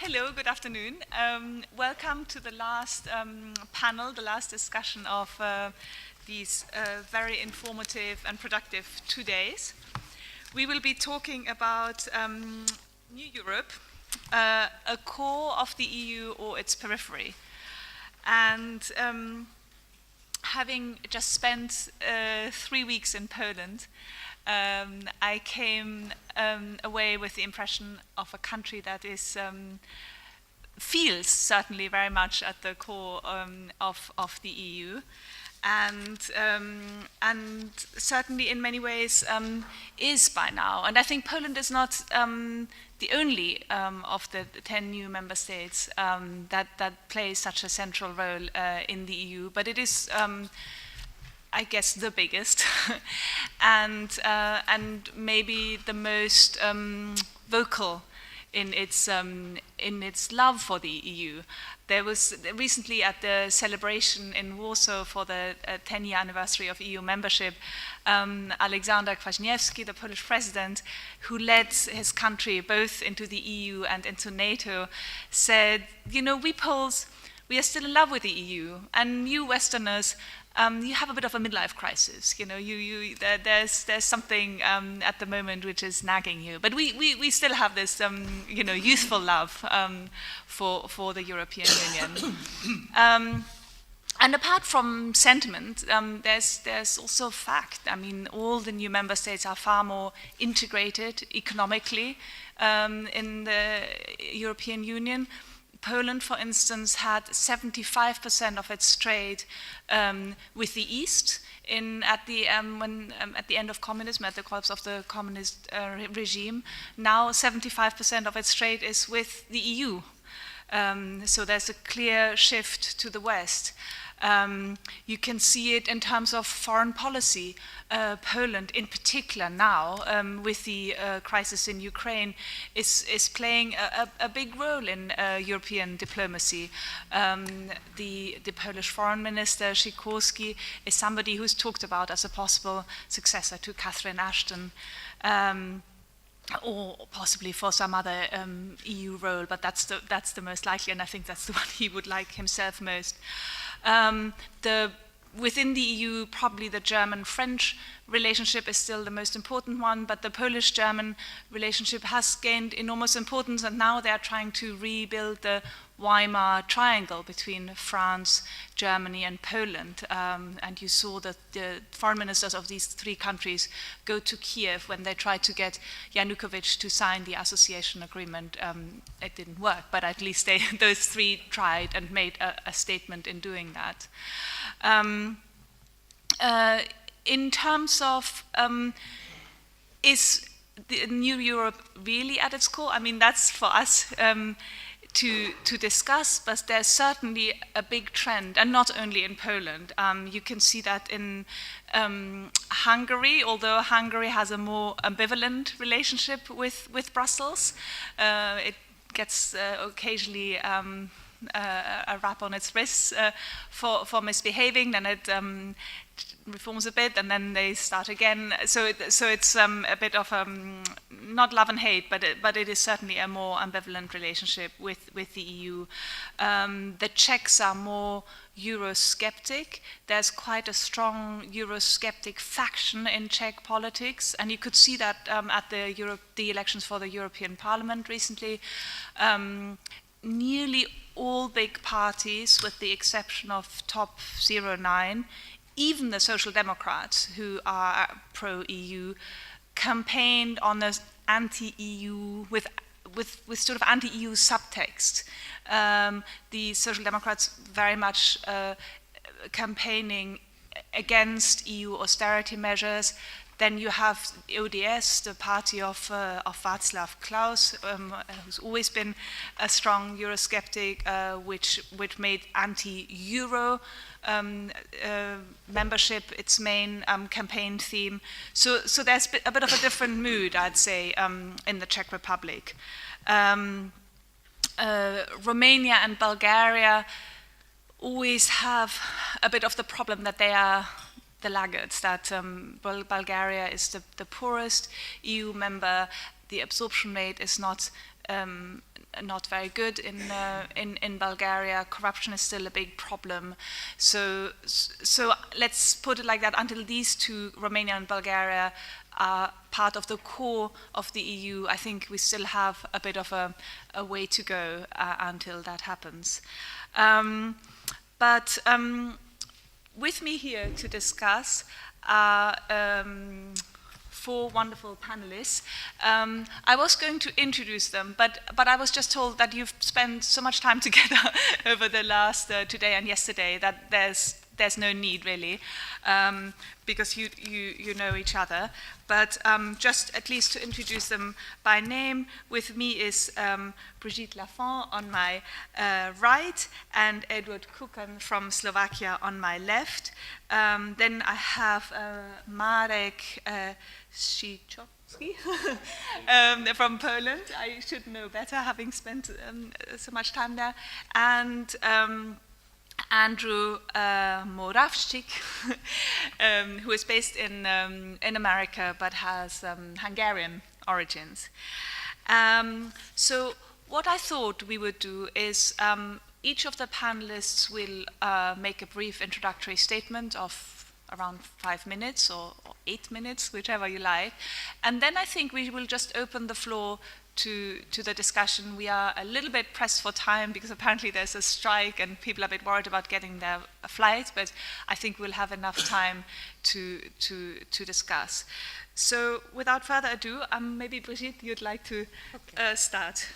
Hello, good afternoon. Welcome to the last panel, the last discussion of these very informative and productive 2 days. We will be talking about New Europe, a core of the EU or its periphery. And having just spent 3 weeks in Poland, I came away with the impression of a country that is feels certainly very much at the core of the EU, and certainly in many ways is by now. And I think Poland is not the only of the 10 new member states that plays such a central role in the EU, but it is. I guess the biggest, and maybe the most vocal in its love for the EU. There was recently at the celebration in Warsaw for the 10-year anniversary of EU membership, Aleksander Kwaśniewski, the Polish president, who led his country both into the EU and into NATO, said, you know, we Poles, we are still in love with the EU, and you Westerners, you have a bit of a midlife crisis. You know, there's something at the moment which is nagging you. But we still have this, you know, youthful love for the European Union. And apart from sentiment, there's also fact. I mean, all the new member states are far more integrated economically in the European Union. Poland, for instance, had 75% of its trade with the East at the end of communism, at the collapse of the communist regime. Now 75% of its trade is with the EU. So there's a clear shift to the West. You can see it in terms of foreign policy. Poland, in particular now, with the crisis in Ukraine, is playing a big role in European diplomacy. The Polish foreign minister, Cichocki, is somebody who's talked about as a possible successor to Catherine Ashton. Or possibly for some other EU role, but that's the most likely, and I think that's the one he would like himself most. Within the EU, probably the German-French relationship is still the most important one, but the Polish-German relationship has gained enormous importance, and now they are trying to rebuild the Weimar Triangle between France, Germany, and Poland. And you saw that the foreign ministers of these three countries go to Kiev when they tried to get Yanukovych to sign the association agreement. It didn't work, but at least those three tried and made a statement in doing that. In terms of is the New Europe really at its core? I mean, that's for us to discuss, but there's certainly a big trend, and not only in Poland. You can see that in Hungary, although Hungary has a more ambivalent relationship with Brussels. It gets occasionally a rap on its wrists for misbehaving, then it reforms a bit, and then they start again. So it's a bit of not love and hate, but it is certainly a more ambivalent relationship with the EU. The Czechs are more Eurosceptic. There's quite a strong Eurosceptic faction in Czech politics, and you could see that at the elections for the European Parliament recently. Nearly all big parties, with the exception of top 09, even the Social Democrats, who are pro-EU, campaigned on this anti-EU with sort of anti-EU subtext. The Social Democrats very much campaigning against EU austerity measures. Then you have ODS, the party of Václav Klaus, who's always been a strong Eurosceptic, which made anti-Euro membership its main campaign theme. So there's a bit of a different mood, I'd say, in the Czech Republic. Romania and Bulgaria always have a bit of the problem that they are the laggards, that Bulgaria is the poorest EU member. The absorption rate is not not very good in Bulgaria. Corruption is still a big problem. So let's put it like that. Until these two, Romania and Bulgaria, are part of the core of the EU, I think we still have a bit of a way to go until that happens. But with me here to discuss are four wonderful panelists. I was going to introduce them, but I was just told that you've spent so much time together over the last today and yesterday that there's no need really, because you know each other. But just at least to introduce them by name, with me is Brigid Laffan on my right and Eduard Kukan from Slovakia on my left. Then I have Marek Cichocki from Poland. I should know better, having spent so much time there. And Andrew Moravcsik, who is based in America but has Hungarian origins. So what I thought we would do is each of the panelists will make a brief introductory statement of around 5 minutes or 8 minutes, whichever you like. And then I think we will just open the floor to the discussion. We are a little bit pressed for time because apparently there's a strike and people are a bit worried about getting their flight, but I think we'll have enough time to discuss. So without further ado, maybe Brigid, you'd like to start.